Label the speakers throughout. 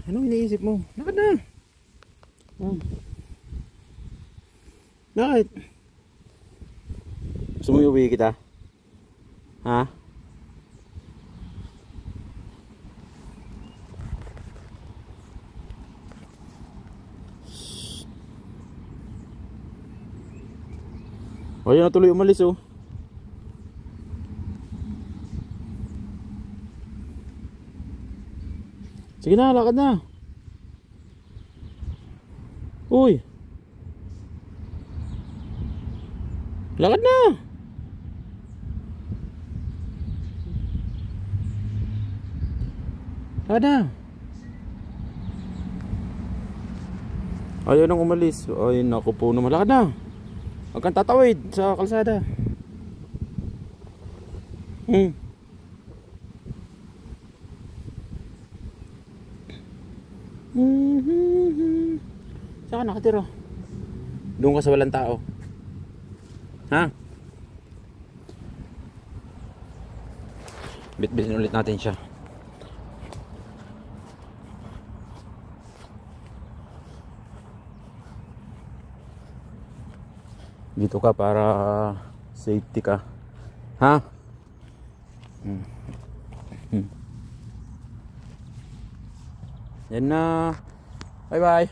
Speaker 1: Anong iniisip mo? Lakad na. Oh. Bakit? Gusto mo iuwi kita? Ha? O yan na tuloy umalis oh. Sige na, lakad na. Uy. Lakad na. Lakad na. Ayaw nang umalis. Ay naku po naman. Lakad na. Huwag kang tatawid sa kalsada. Saan ka nakatira? Doon ka sa walang tao. Ha? Bitbitin ulit natin siya. Dito ka para safety ka. Ha? Yan na. Bye bye.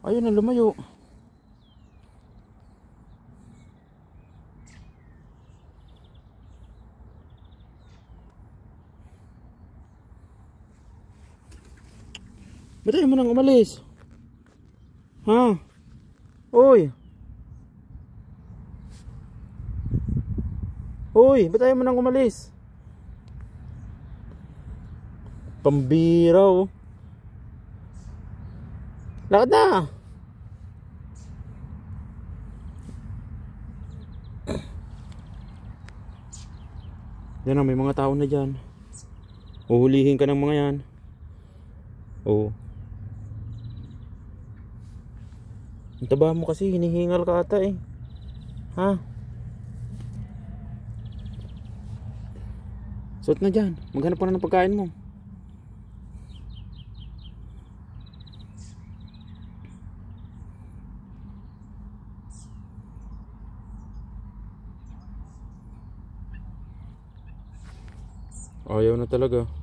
Speaker 1: Ayun na, lumayo. Ba't ayaw mo nang umalis? Ha? Uy. Uy, ba't ayaw mo nang umalis? Pambira oh. Lakad na. Yan na, may mga tao na dyan. Uhulihin ka ng mga yan. Oo. Ang taba mo kasi, hinihingal ka ata eh. Ha? Suot na dyan. Maghanap ka na ng pagkain mo. Ayaw na talaga.